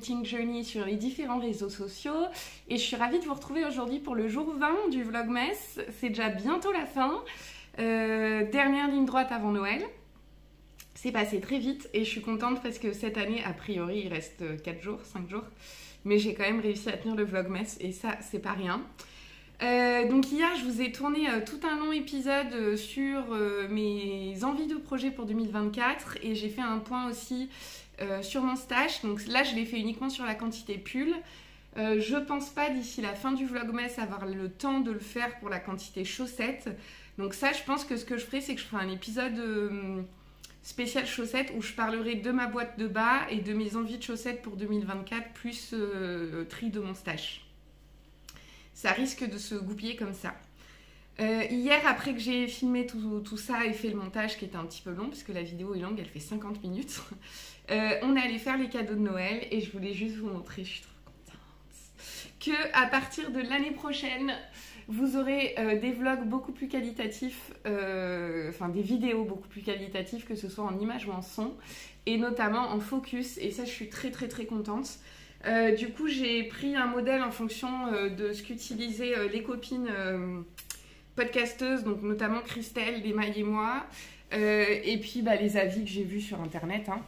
Knitting Journey sur les différents réseaux sociaux et je suis ravie de vous retrouver aujourd'hui pour le jour 20 du Vlogmas. C'est déjà bientôt la fin, dernière ligne droite avant Noël. C'est passé très vite et je suis contente parce que cette année, a priori, il reste 4 jours, 5 jours, mais j'ai quand même réussi à tenir le Vlogmas et ça, c'est pas rien. Donc hier, je vous ai tourné tout un long épisode sur mes envies de projet pour 2024 et j'ai fait un point aussi sur mon stash. Donc là, je l'ai fait uniquement sur la quantité pull. Je pense pas d'ici la fin du Vlogmas avoir le temps de le faire pour la quantité chaussettes. Donc ça, je pense que ce que je ferai, c'est que je ferai un épisode spécial chaussettes où je parlerai de ma boîte de bas et de mes envies de chaussettes pour 2024 plus tri de mon stash. Ça risque de se goupiller comme ça. Hier, après que j'ai filmé tout ça et fait le montage qui était un petit peu long, parce que la vidéo est longue, elle fait 50 minutes, on est allé faire les cadeaux de Noël et je voulais juste vous montrer, je suis trop contente, qu'à partir de l'année prochaine, vous aurez des vlogs beaucoup plus qualitatifs, enfin des vidéos beaucoup plus qualitatives, que ce soit en images ou en son, et notamment en focus, et ça je suis très contente. Du coup, j'ai pris un modèle en fonction de ce qu'utilisaient les copines podcasteuses, donc notamment Christelle, Desmailles et moi, et puis les avis que j'ai vus sur internet. Hein.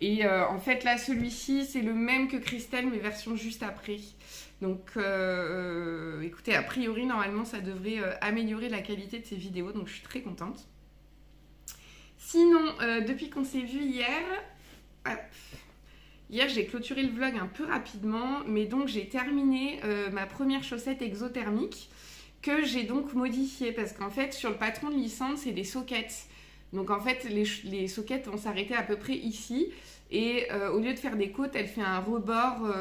Et en fait, là, celui-ci, c'est le même que Christelle, mais version juste après. Donc, écoutez, a priori, normalement, ça devrait améliorer la qualité de ces vidéos, donc je suis très contente. Sinon, depuis qu'on s'est vu hier... Hier, j'ai clôturé le vlog un peu rapidement, mais donc j'ai terminé ma première chaussette exothermique que j'ai donc modifiée parce qu'en fait, sur le patron de licence, c'est des sockets. Donc en fait, les sockets vont s'arrêter à peu près ici et au lieu de faire des côtes, elle fait un rebord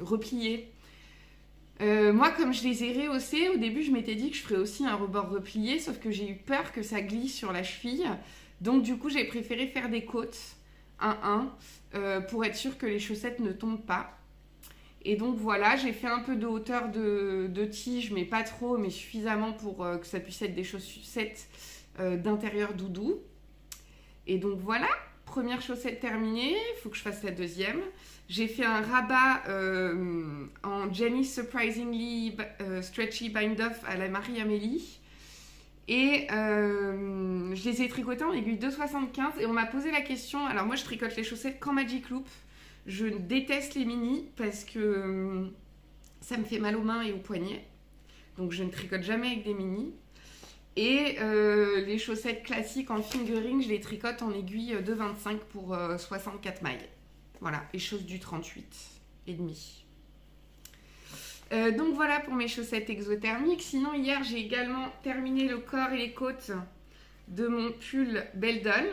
replié. Moi, comme je les ai rehaussés, au début, je m'étais dit que je ferais aussi un rebord replié, sauf que j'ai eu peur que ça glisse sur la cheville. Donc du coup, j'ai préféré faire des côtes 1-1 pour être sûr que les chaussettes ne tombent pas. Et donc voilà, j'ai fait un peu de hauteur de tige, mais pas trop, mais suffisamment pour que ça puisse être des chaussettes d'intérieur doudou. Et donc voilà, première chaussette terminée, il faut que je fasse la deuxième. J'ai fait un rabat en Jenny Surprisingly Stretchy Bind Off à la Marie-Amélie. Et je les ai tricotés en aiguille 2,75 et on m'a posé la question. Alors moi je tricote les chaussettes qu'en Magic Loop. Je déteste les mini parce que ça me fait mal aux mains et aux poignets. Donc je ne tricote jamais avec des mini. Et les chaussettes classiques en fingering, je les tricote en aiguille 2,25 pour 64 mailles. Voilà, et chose du 38 et demi. Donc voilà pour mes chaussettes exothermiques. Sinon hier j'ai également terminé le corps et les côtes de mon pull Beldon.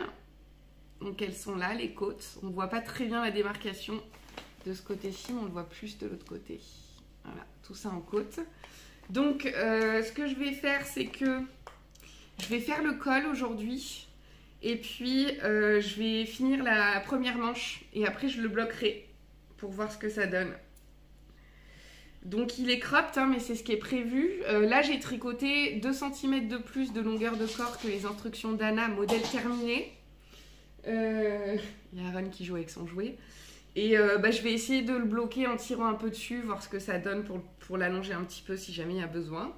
Donc elles sont là les côtes. On ne voit pas très bien la démarcation de ce côté-ci, mais on le voit plus de l'autre côté. Voilà, tout ça en côte. Donc ce que je vais faire, c'est que je vais faire le col aujourd'hui. Et puis je vais finir la première manche et après je le bloquerai pour voir ce que ça donne. Donc il est cropped, hein, mais c'est ce qui est prévu. Là j'ai tricoté 2 cm de plus de longueur de corps que les instructions d'Anna, modèle terminé. Il y a Aaron qui joue avec son jouet. Et je vais essayer de le bloquer en tirant un peu dessus, voir ce que ça donne pour l'allonger un petit peu si jamais il y a besoin.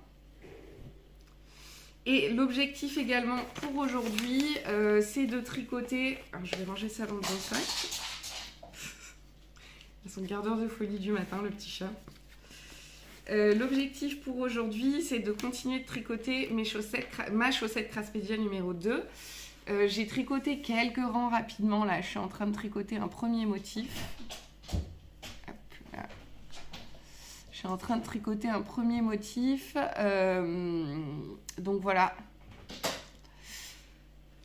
Et l'objectif également pour aujourd'hui, c'est de tricoter... Alors, je vais ranger ça dans le bon sac. Son gardeur de folie du matin, le petit chat. L'objectif pour aujourd'hui, c'est de continuer de tricoter ma chaussette Craspedia numéro 2. J'ai tricoté quelques rangs rapidement, là. Je suis en train de tricoter un premier motif. Hop, là. Je suis en train de tricoter un premier motif. Donc voilà.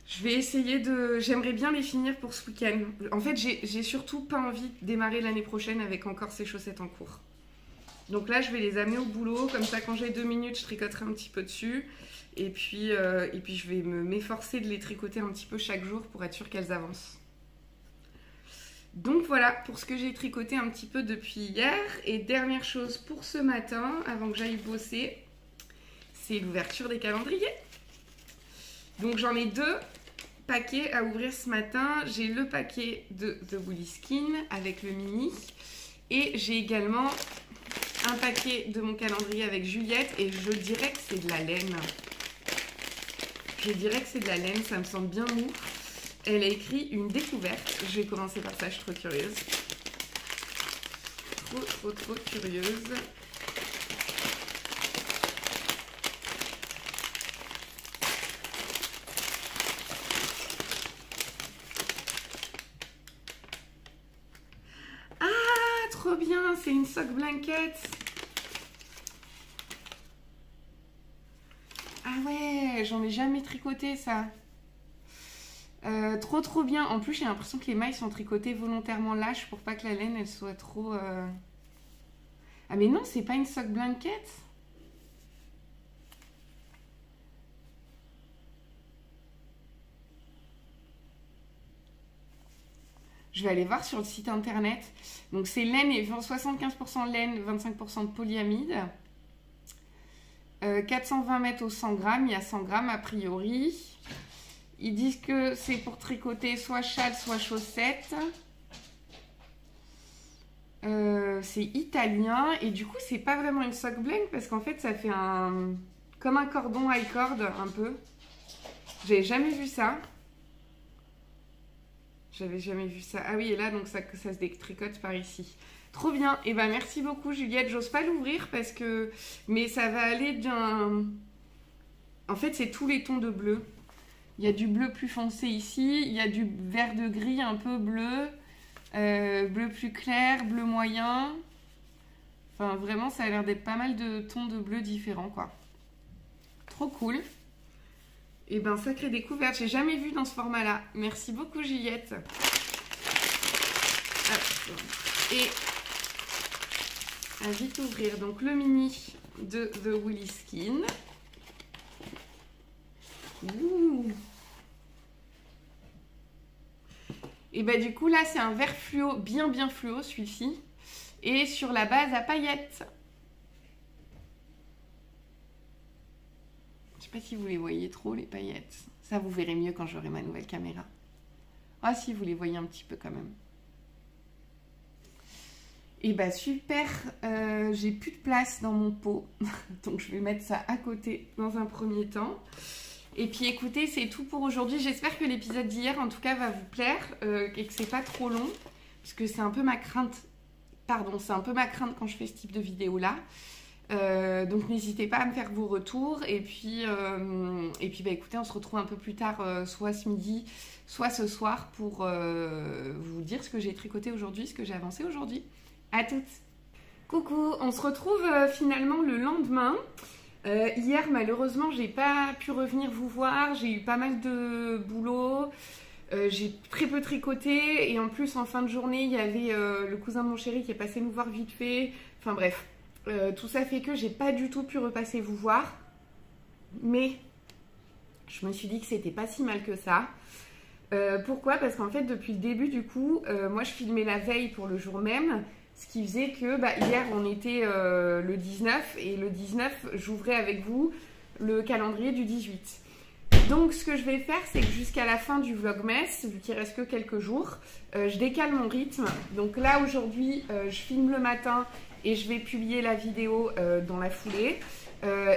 Je vais essayer de... J'aimerais bien les finir pour ce week-end. En fait, j'ai surtout pas envie de démarrer l'année prochaine avec encore ces chaussettes en cours. Donc là, je vais les amener au boulot. Comme ça, quand j'ai 2 minutes, je tricoterai un petit peu dessus. Et puis je vais m'efforcer de les tricoter un petit peu chaque jour pour être sûre qu'elles avancent. Donc voilà pour ce que j'ai tricoté un petit peu depuis hier. Et dernière chose pour ce matin, avant que j'aille bosser, c'est l'ouverture des calendriers. Donc j'en ai 2 paquets à ouvrir ce matin. J'ai le paquet de The Woolly Skin avec le mini. Et j'ai également un paquet de mon calendrier avec Juliette. Et je dirais que c'est de la laine. Je dirais que c'est de la laine, ça me semble bien mou. Elle a écrit une découverte. Je vais commencer par ça, je suis trop curieuse. Trop curieuse. Ah, trop bien, c'est une sock blanket. Ah ouais, j'en ai jamais tricoté ça. Trop bien. En plus, j'ai l'impression que les mailles sont tricotées volontairement lâches pour pas que la laine elle soit trop. Ah mais non, c'est pas une sock blanket. Je vais aller voir sur le site internet. Donc c'est laine et 75% laine, 25% de polyamide. 420 mètres au 100 grammes, il y a 100 grammes a priori. Ils disent que c'est pour tricoter soit châle, soit chaussettes. C'est italien et du coup c'est pas vraiment une sock blank parce qu'en fait ça fait comme un cordon high cord un peu. J'avais jamais vu ça. J'avais jamais vu ça. Ah oui, et là donc ça se détricote par ici. Trop bien. Et ben merci beaucoup Juliette. J'ose pas l'ouvrir parce que mais ça va aller d'un. En fait c'est tous les tons de bleu. Il y a du bleu plus foncé ici, il y a du vert de gris un peu bleu, bleu plus clair, bleu moyen. Enfin, vraiment, ça a l'air d'être pas mal de tons de bleu différents, quoi. Trop cool. Et ben, sacrée découverte. J'ai jamais vu dans ce format-là. Merci beaucoup, Juliette. Hop. Et à vite ouvrir. Donc, le mini de The Woolly Skin. Ouh. Et bah du coup là c'est un vert fluo, bien fluo celui-ci. Et sur la base à paillettes. Je sais pas si vous les voyez trop les paillettes. Ça vous verrez mieux quand j'aurai ma nouvelle caméra. Ah si vous les voyez un petit peu quand même. Et bah super, j'ai plus de place dans mon pot. Donc je vais mettre ça à côté dans un premier temps. Et puis écoutez, c'est tout pour aujourd'hui. J'espère que l'épisode d'hier, en tout cas, va vous plaire et que c'est pas trop long. Parce que c'est un peu ma crainte. Pardon, c'est un peu ma crainte quand je fais ce type de vidéo-là. Donc n'hésitez pas à me faire vos retours. Et puis bah, écoutez, on se retrouve un peu plus tard, soit ce midi, soit ce soir, pour vous dire ce que j'ai tricoté aujourd'hui, ce que j'ai avancé aujourd'hui. À toutes. Coucou, on se retrouve finalement le lendemain. Hier, malheureusement, j'ai pas pu revenir vous voir. J'ai eu pas mal de boulot. J'ai très peu tricoté. Et en plus, en fin de journée, il y avait le cousin de mon chéri qui est passé nous voir vite fait. Enfin bref, tout ça fait que j'ai pas du tout pu repasser vous voir. Mais je me suis dit que c'était pas si mal que ça. Pourquoi? Parce qu'en fait, depuis le début, du coup, moi, je filmais la veille pour le jour même. Ce qui faisait que hier on était le 19 et le 19 j'ouvrais avec vous le calendrier du 18. Donc ce que je vais faire c'est que jusqu'à la fin du vlogmas, vu qu'il reste que quelques jours, je décale mon rythme. Donc là aujourd'hui je filme le matin et je vais publier la vidéo dans la foulée.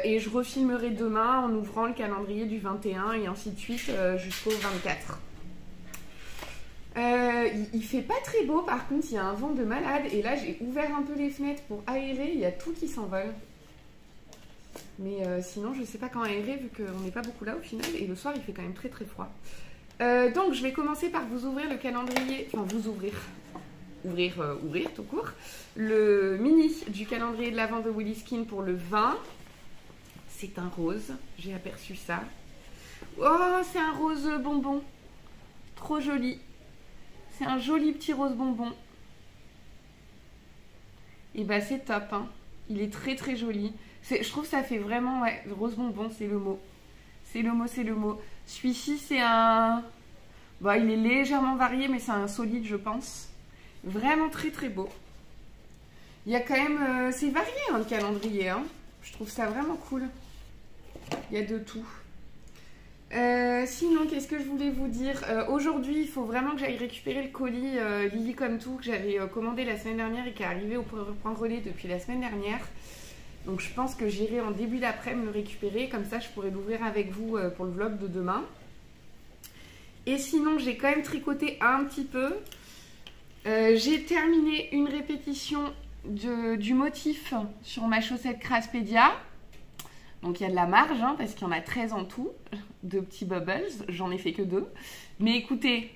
Et je refilmerai demain en ouvrant le calendrier du 21 et ainsi de suite jusqu'au 24. Il fait pas très beau, par contre il y a un vent de malade et là j'ai ouvert un peu les fenêtres pour aérer, il y a tout qui s'envole. Mais sinon je sais pas quand aérer vu qu'on n'est pas beaucoup là au final et le soir il fait quand même très froid. Donc je vais commencer par vous ouvrir le calendrier, enfin vous ouvrir tout court, le mini du calendrier de l'Avent de Woolly Skin pour le 20. C'est un rose, j'ai aperçu ça. Oh c'est un rose bonbon, trop joli. C'est un joli petit rose bonbon. Et bah c'est top, hein. Il est très joli. Je trouve que ça fait vraiment, ouais, rose bonbon, c'est le mot. C'est le mot. Celui-ci, c'est un... Bon, il est légèrement varié, mais c'est un solide, je pense. Vraiment très beau. Il y a quand même... c'est varié, hein, le calendrier, hein. Je trouve ça vraiment cool. Il y a de tout. Sinon, qu'est-ce que je voulais vous dire? Aujourd'hui, il faut vraiment que j'aille récupérer le colis Lily Comme Tout que j'avais commandé la semaine dernière et qui est arrivé au point relais depuis la semaine dernière. Donc je pense que j'irai en début d'après-midi le récupérer, comme ça je pourrai l'ouvrir avec vous pour le vlog de demain. Et sinon, j'ai quand même tricoté un petit peu. J'ai terminé une répétition du motif sur ma chaussette Craftspedia. Donc il y a de la marge, hein, parce qu'il y en a 13 en tout, de petits bubbles. J'en ai fait que 2. Mais écoutez,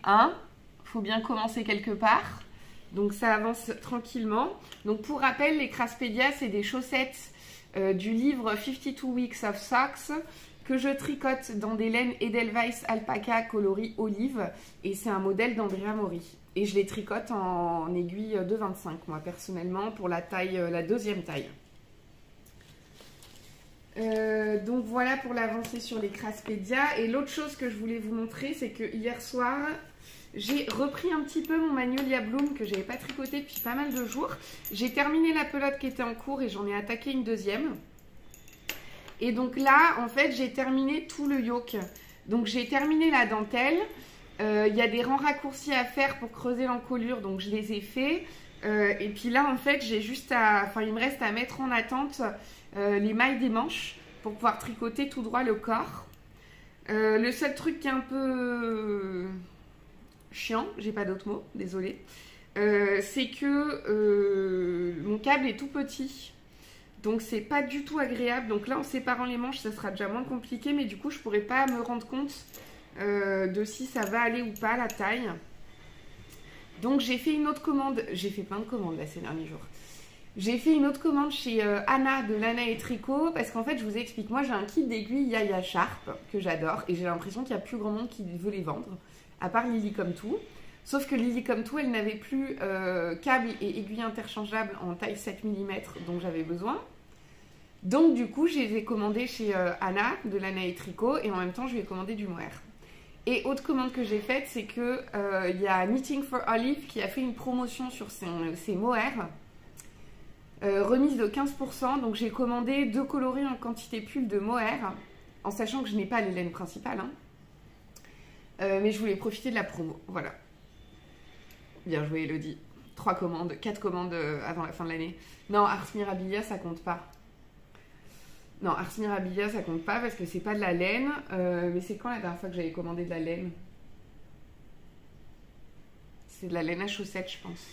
faut bien commencer quelque part. Donc ça avance tranquillement. Donc pour rappel, les Craftspedia, c'est des chaussettes du livre 52 Weeks of Socks que je tricote dans des laines Edelweiss Alpaca coloris olive. Et c'est un modèle d'Andrea Mori. Et je les tricote en aiguille de 25, moi personnellement, pour la taille, la deuxième taille. Donc voilà pour l'avancée sur les Craftspedia. Et l'autre chose que je voulais vous montrer, c'est que hier soir, j'ai repris un petit peu mon Magnolia Bloom que j'avais pas tricoté depuis pas mal de jours. J'ai terminé la pelote qui était en cours et j'en ai attaqué une deuxième. Et donc là, en fait, j'ai terminé tout le yoke. Donc j'ai terminé la dentelle. Il y a des rangs raccourcis à faire pour creuser l'encolure, donc je les ai faits. Et puis là, en fait, j'ai juste à... Enfin, il me reste à mettre en attente les mailles des manches pour pouvoir tricoter tout droit le corps. Le seul truc qui est un peu chiant, j'ai pas d'autre mot, désolée, c'est que mon câble est tout petit. Donc c'est pas du tout agréable. Donc là, en séparant les manches, ça sera déjà moins compliqué, mais du coup, je pourrais pas me rendre compte de si ça va aller ou pas la taille. Donc j'ai fait une autre commande. J'ai fait plein de commandes là ces derniers jours. J'ai fait une autre commande chez Anna de Lana et Tricot parce qu'en fait, je vous explique, moi j'ai un kit d'aiguilles Yaya Sharp que j'adore et j'ai l'impression qu'il n'y a plus grand monde qui veut les vendre, à part Lily Comme Tout. Sauf que Lily Comme Tout, elle n'avait plus câble et aiguilles interchangeables en taille 7 mm dont j'avais besoin. Donc du coup, je les ai commandées chez Anna de Lana et Tricot et en même temps, je lui ai commandé du mohair. Et autre commande que j'ai faite, c'est que y a Knitting for Olive qui a fait une promotion sur ses mohair. Remise de 15%, donc j'ai commandé 2 coloris en quantité pull de mohair, en sachant que je n'ai pas les laines principales, hein. Mais je voulais profiter de la promo, voilà. Bien joué Elodie. 4 commandes avant la fin de l'année. Non, Ars Mirabilia ça compte pas. Non, Ars Mirabilia ça compte pas parce que c'est pas de la laine, mais c'est quand la dernière fois que j'avais commandé de la laine? C'est de la laine à chaussettes je pense.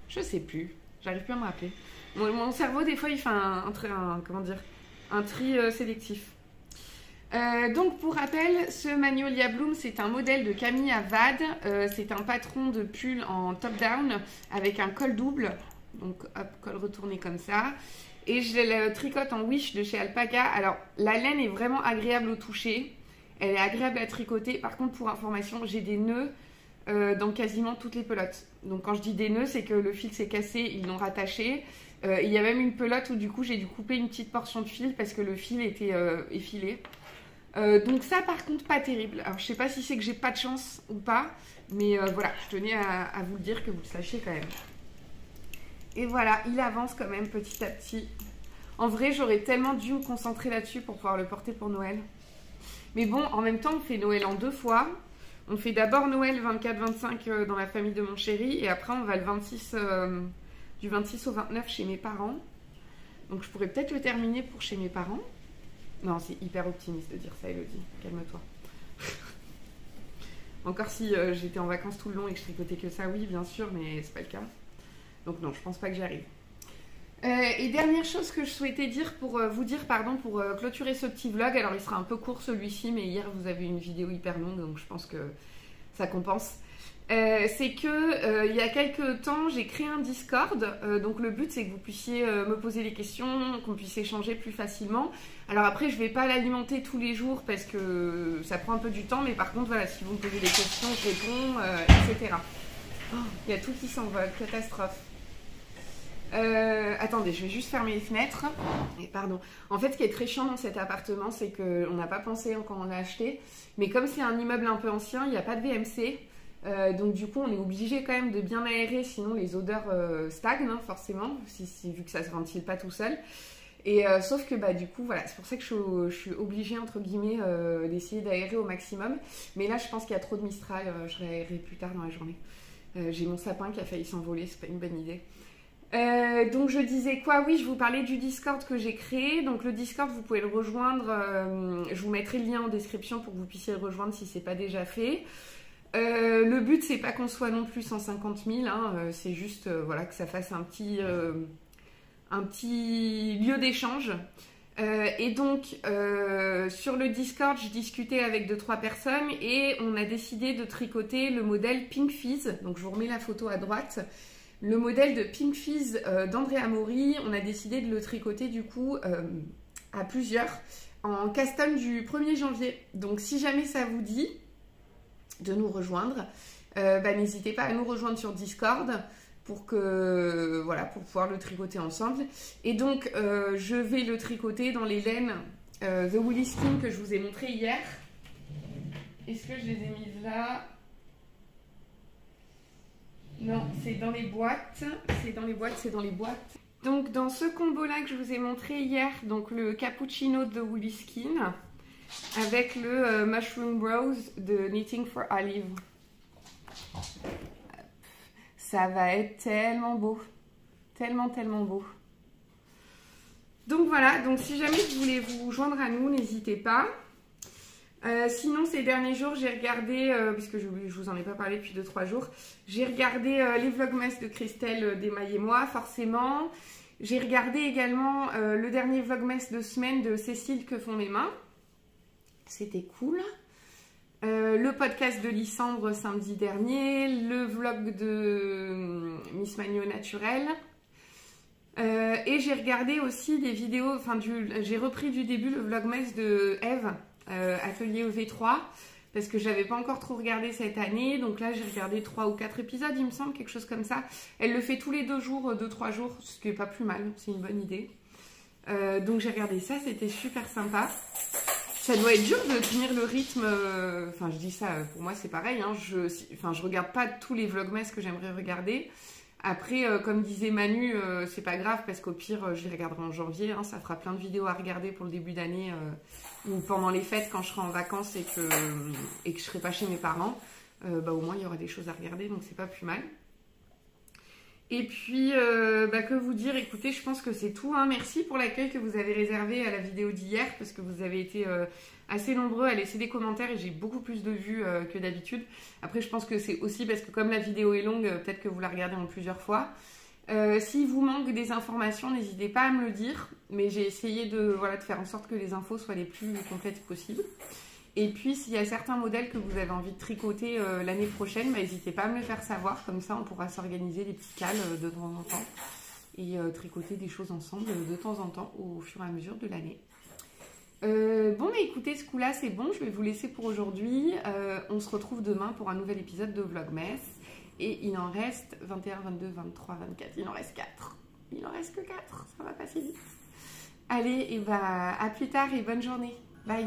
Je sais plus. J'arrive plus à me rappeler. Mon cerveau, des fois, il fait un tri sélectif. Donc, pour rappel, ce Magnolia Bloom, c'est un modèle de Camille Avad. C'est un patron de pull en top-down avec un col double. Donc, hop, col retourné comme ça. Et je le tricote en Wish de chez Alpaca. Alors, la laine est vraiment agréable au toucher. Elle est agréable à tricoter. Par contre, pour information, j'ai des nœuds dans quasiment toutes les pelotes. Donc quand je dis des nœuds, c'est que le fil s'est cassé, ils l'ont rattaché. Il y a même une pelote où du coup j'ai dû couper une petite portion de fil parce que le fil était effilé. Donc ça par contre pas terrible. Alors je sais pas si c'est que j'ai pas de chance ou pas, mais voilà, je tenais à vous le dire que vous le sachiez quand même. Et voilà, il avance quand même petit à petit. En vrai, j'aurais tellement dû me concentrer là-dessus pour pouvoir le porter pour Noël. Mais bon, en même temps, on fait Noël en 2 fois. On fait d'abord Noël 24-25 dans la famille de mon chéri et après on va le 26, du 26 au 29 chez mes parents. Donc je pourrais peut-être le terminer pour chez mes parents. Non, c'est hyper optimiste de dire ça, Elodie. Calme-toi. Encore si j'étais en vacances tout le long et que je tricotais que ça, oui, bien sûr, mais c'est pas le cas. Donc non, je pense pas que j'y arrive. Et dernière chose que je souhaitais dire pour clôturer ce petit vlog. Alors il sera un peu court celui-ci, mais hier vous avez une vidéo hyper longue, donc je pense que ça compense. C'est que il y a quelques temps j'ai créé un Discord, donc le but c'est que vous puissiez me poser des questions, qu'on puisse échanger plus facilement. Alors après je vais pas l'alimenter tous les jours parce que ça prend un peu du temps, mais par contre voilà, si vous me posez des questions je réponds, etc. Oh, il y a tout qui s'envole, catastrophe. Attendez, je vais juste fermer les fenêtres. Et pardon. En fait, ce qui est très chiant dans cet appartement, c'est qu'on n'a pas pensé quand on l'a acheté. Mais comme c'est un immeuble un peu ancien, il n'y a pas de VMC. Donc du coup, on est obligé quand même de bien aérer, sinon les odeurs stagnent, hein, forcément, vu que ça ne se ventile pas tout seul. Et sauf que du coup, voilà, c'est pour ça que je suis obligée, entre guillemets, d'essayer d'aérer au maximum. Mais là, je pense qu'il y a trop de Mistral, je réaérerai plus tard dans la journée. J'ai mon sapin qui a failli s'envoler, c'est pas une bonne idée. Donc je disais quoi? Oui, je vous parlais du Discord que j'ai créé. Donc le Discord, vous pouvez le rejoindre. Je vous mettrai le lien en description pour que vous puissiez le rejoindre si c'est pas déjà fait. Le but, c'est pas qu'on soit non plus 150 000. Hein, c'est juste voilà, que ça fasse un petit lieu d'échange. Et donc, sur le Discord, je discutais avec 2-3 personnes et on a décidé de tricoter le modèle Pink Fizz. Donc, je vous remets la photo à droite. Le modèle de Pink Fizz d'Andrea Mori, on a décidé de le tricoter du coup à plusieurs en custom du 1er janvier. Donc, si jamais ça vous dit de nous rejoindre, n'hésitez pas à nous rejoindre sur Discord pour pouvoir le tricoter ensemble. Et donc, je vais le tricoter dans les laines The Woolly Skin que je vous ai montré hier. Est-ce que je les ai mises là? Non, c'est dans les boîtes. C'est dans les boîtes. Donc, dans ce combo-là que je vous ai montré hier, donc le Cappuccino de The Woolly Skin avec le Mushroom Rose de Knitting for Olive. Ça va être tellement beau, tellement beau. Donc voilà, donc si jamais vous voulez vous joindre à nous, n'hésitez pas. Sinon, ces derniers jours, j'ai regardé, puisque je vous en ai pas parlé depuis 2-3 jours, j'ai regardé les vlogmas de Christelle Desmailles et moi, forcément. J'ai regardé également le dernier vlogmas de semaine de Cécile Que font mes mains. C'était cool. Le podcast de Lysandre samedi dernier, le vlog de Miss Magno Naturel. Et j'ai regardé aussi des vidéos, j'ai repris du début le vlogmas de Eve, Atelier EV3, parce que je n'avais pas encore trop regardé cette année. Donc là, j'ai regardé 3 ou 4 épisodes, il me semble, quelque chose comme ça. Elle le fait tous les 2 jours, 2-3 jours, ce qui n'est pas plus mal, c'est une bonne idée. Donc j'ai regardé ça, c'était super sympa. Ça doit être dur de tenir le rythme, je dis ça, pour moi c'est pareil, hein, je regarde pas tous les vlogmas que j'aimerais regarder. Après, comme disait Manu, c'est pas grave parce qu'au pire, je les regarderai en janvier, hein, ça fera plein de vidéos à regarder pour le début d'année ou pendant les fêtes quand je serai en vacances et que je serai pas chez mes parents. Au moins il y aura des choses à regarder, donc c'est pas plus mal. Et puis, que vous dire, écoutez, je pense que c'est tout. Hein. Merci pour l'accueil que vous avez réservé à la vidéo d'hier, parce que vous avez été assez nombreux à laisser des commentaires et j'ai beaucoup plus de vues que d'habitude. Après, je pense que c'est aussi parce que comme la vidéo est longue, peut-être que vous la regardez en plusieurs fois. S'il vous manque des informations, n'hésitez pas à me le dire, mais j'ai essayé de faire en sorte que les infos soient les plus complètes possibles. Et puis, s'il y a certains modèles que vous avez envie de tricoter l'année prochaine, n'hésitez pas à me le faire savoir. Comme ça, on pourra s'organiser des petits cals de temps en temps et tricoter des choses ensemble de temps en temps au fur et à mesure de l'année. Écoutez, ce coup-là, c'est bon. Je vais vous laisser pour aujourd'hui. On se retrouve demain pour un nouvel épisode de Vlogmas. Et il en reste 21, 22, 23, 24. Il en reste 4. Il en reste que 4. Ça va passer vite. Allez, à plus tard et bonne journée. Bye.